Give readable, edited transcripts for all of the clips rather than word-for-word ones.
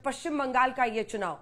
पश्चिम बंगाल का ये चुनाव,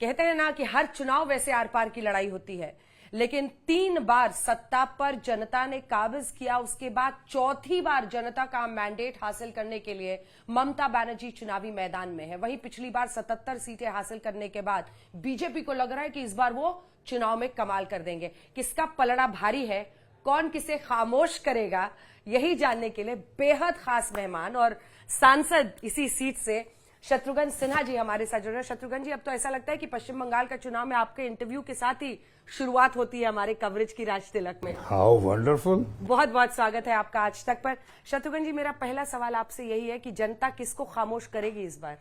कहते हैं ना कि हर चुनाव वैसे आर पार की लड़ाई होती है, लेकिन 3 बार सत्ता पर जनता ने काबिज किया, उसके बाद चौथी बार जनता का मैंडेट हासिल करने के लिए ममता बनर्जी चुनावी मैदान में है। वहीं पिछली बार 77 सीटें हासिल करने के बाद बीजेपी को लग रहा है कि इस बार वो चुनाव में कमाल कर देंगे। किसका पलड़ा भारी है, कौन किसे खामोश करेगा, यही जानने के लिए बेहद खास मेहमान और सांसद इसी सीट से शत्रुघ्न सिन्हा जी हमारे साथ जुड़ रहे हैं। शत्रुघ्न जी, अब तो ऐसा लगता है कि पश्चिम बंगाल का चुनाव में आपके इंटरव्यू के साथ ही शुरुआत होती है हमारे कवरेज की राज तिलक में। How wonderful. बहुत बहुत स्वागत है आपका आज तक पर। शत्रुघ्न जी, मेरा पहला सवाल आपसे यही है कि जनता किसको खामोश करेगी इस बार?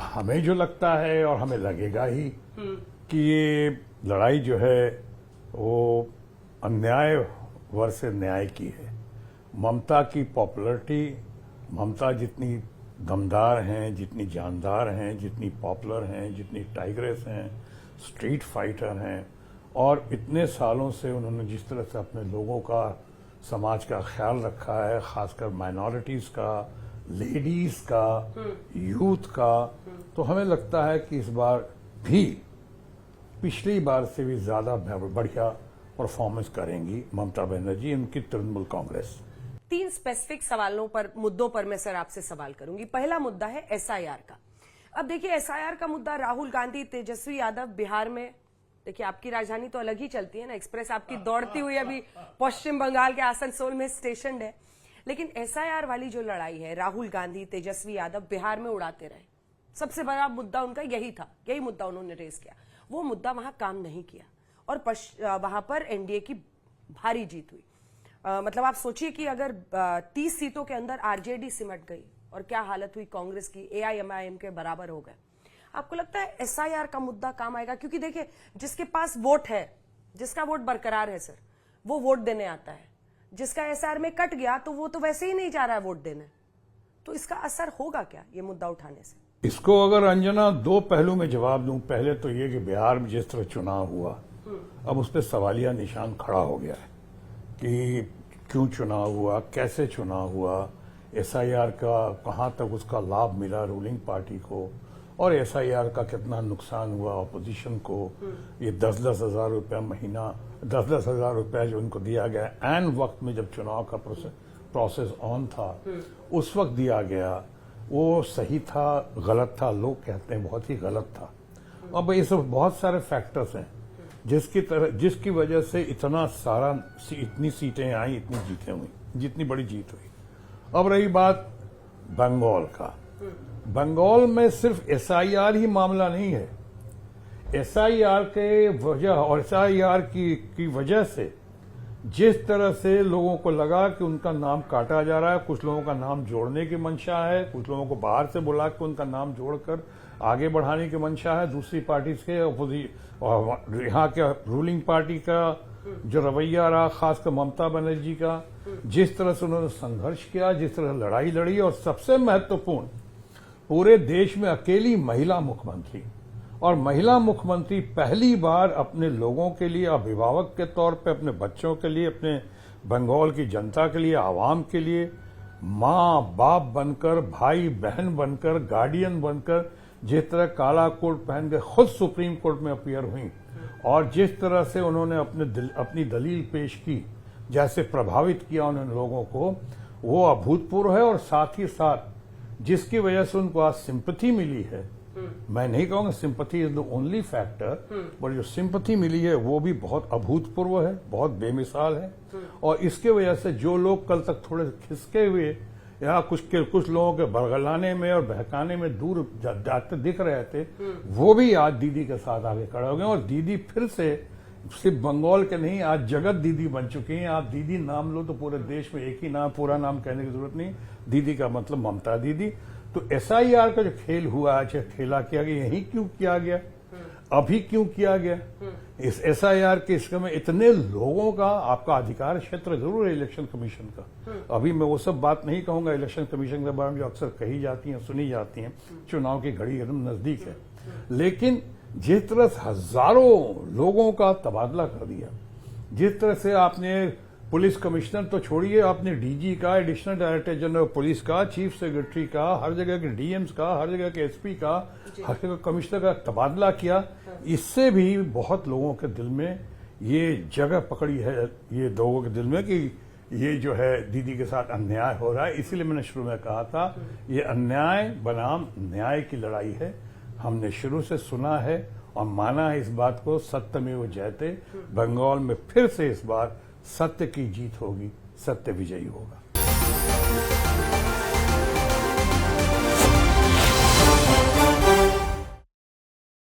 हमें जो लगता है और हमें लगेगा ही कि ये लड़ाई जो है वो अन्याय वर्ष न्याय की है। ममता की पॉपुलरिटी, ममता जितनी दमदार हैं, जितनी जानदार हैं, जितनी पॉपुलर हैं, जितनी टाइग्रेस हैं, स्ट्रीट फाइटर हैं, और इतने सालों से उन्होंने जिस तरह से अपने लोगों का, समाज का ख्याल रखा है, खासकर माइनॉरिटीज का, लेडीज का, यूथ का, तो हमें लगता है कि इस बार भी पिछली बार से भी ज्यादा बढ़िया परफॉर्मेंस करेंगी ममता बनर्जी, उनकी तृणमूल कांग्रेस। 3 स्पेसिफिक सवालों पर, मुद्दों पर मैं सर आपसे सवाल करूंगी। पहला मुद्दा है एसआईआर का। अब देखिए, एसआईआर का मुद्दा राहुल गांधी, तेजस्वी यादव बिहार में, देखिए आपकी राजधानी तो अलग ही चलती है ना, एक्सप्रेस आपकी दौड़ती हुई अभी पश्चिम बंगाल के आसनसोल में स्टेशन है, लेकिन एसआईआर वाली जो लड़ाई है, राहुल गांधी, तेजस्वी यादव बिहार में उड़ाते रहे। सबसे बड़ा मुद्दा उनका यही था, यही मुद्दा उन्होंने रेस किया। वो मुद्दा वहां काम नहीं किया और वहां पर एनडीए की भारी जीत हुई। मतलब आप सोचिए कि अगर 30 सीटों के अंदर आरजेडी सिमट गई और क्या हालत हुई कांग्रेस की, एआईएमआईएम के बराबर हो गए। आपको लगता है एसआईआर का मुद्दा काम आएगा? क्योंकि देखिए, जिसके पास वोट है, जिसका वोट बरकरार है सर, वो वोट देने आता है। जिसका एसआईआर में कट गया तो वो तो वैसे ही नहीं जा रहा है वोट देने। तो इसका असर होगा क्या ये मुद्दा उठाने से? इसको अगर अंजना 2 पहलू में जवाब दूं, पहले तो ये कि बिहार में जिस तरह चुनाव हुआ, अब उस पर सवालिया निशान खड़ा हो गया है कि क्यों चुनाव हुआ, कैसे चुनाव हुआ, एसआईआर का कहां तक उसका लाभ मिला रूलिंग पार्टी को, और एसआईआर का कितना नुकसान हुआ अपोजिशन को। ये 10-10 हजार रुपया महीना, 10-10 हजार रुपया जो उनको दिया गया एन वक्त में जब चुनाव का प्रोसेस ऑन था, उस वक्त दिया गया, वो सही था, गलत था? लोग कहते हैं बहुत ही गलत था। अब ये सब बहुत सारे फैक्टर्स हैं जिसकी वजह से इतनी सीटें आई, इतनी जीतें हुई, जितनी बड़ी जीत हुई। अब रही बात बंगाल का। बंगाल में सिर्फ एसआईआर ही मामला नहीं है। एसआईआर के वजह और एसआईआर की वजह से जिस तरह से लोगों को लगा कि उनका नाम काटा जा रहा है, कुछ लोगों का नाम जोड़ने की मंशा है, कुछ लोगों को बाहर से बुला के उनका नाम जोड़कर आगे बढ़ाने की मंशा है, दूसरी पार्टी के और यहाँ के रूलिंग पार्टी का जो रवैया रहा, खासकर ममता बनर्जी का, जिस तरह से उन्होंने संघर्ष किया, जिस तरह लड़ाई लड़ी, और सबसे महत्वपूर्ण, पूरे देश में अकेली महिला मुख्यमंत्री, और महिला मुख्यमंत्री पहली बार अपने लोगों के लिए, अभिभावक के तौर पे, अपने बच्चों के लिए, अपने बंगाल की जनता के लिए, आवाम के लिए माँ बाप बनकर, भाई बहन बनकर, गार्डियन बनकर, जिस तरह काला कोट पहन के खुद सुप्रीम कोर्ट में अपीयर हुई, और जिस तरह से उन्होंने अपनी दलील पेश की, जैसे प्रभावित किया उन्होंने लोगों को, वो अभूतपूर्व है। और साथ ही साथ जिसकी वजह से उनको आज सिंपैथी मिली है, मैं नहीं कहूंगा sympathy is the only factor, but जो सिंपैथी मिली है वो भी बहुत अभूतपूर्व है, बहुत बेमिसाल है। और इसके वजह से जो लोग कल तक थोड़े खिसके हुए या कुछ लोगों के बरगलाने में और बहकाने में दूर जाते दिख रहे थे, वो भी आज दीदी के साथ आगे खड़े हो गए। और दीदी फिर से सिर्फ बंगाल के नहीं, आज जगत दीदी बन चुकी हैं। आप दीदी नाम लो तो पूरे देश में एक ही नाम, पूरा नाम कहने की जरूरत नहीं, दीदी का मतलब ममता दीदी। तो एसआईआर का जो खेल हुआ, खेला किया गया, यही क्यों किया गया, अभी क्यों किया गया? इस एसआईआर के इसमें इतने लोगों का, आपका अधिकार क्षेत्र जरूर है इलेक्शन कमीशन का, अभी मैं वो सब बात नहीं कहूंगा इलेक्शन कमीशन के बारे में जो अक्सर कही जाती हैं, सुनी जाती हैं, चुनाव की घड़ी एकदम नजदीक है, लेकिन जिस तरह से हजारों लोगों का तबादला कर दिया, जिस तरह से आपने पुलिस कमिश्नर तो छोड़िए, आपने डीजी का, additional director general of police का, चीफ सेक्रेटरी का, हर जगह के डीएम्स का, हर जगह के एसपी का, हर जगह कमिश्नर का तबादला किया। इससे भी बहुत लोगों के दिल में ये जगह पकड़ी है, ये लोगों के दिल में कि ये जो है दीदी के साथ अन्याय हो रहा है। इसीलिए मैंने शुरू में कहा था ये अन्याय बनाम न्याय की लड़ाई है। हमने शुरू से सुना है और माना है इस बात को, सत्यमेव जयते। बंगाल में फिर से इस बार सत्य की जीत होगी, सत्य विजयी होगा।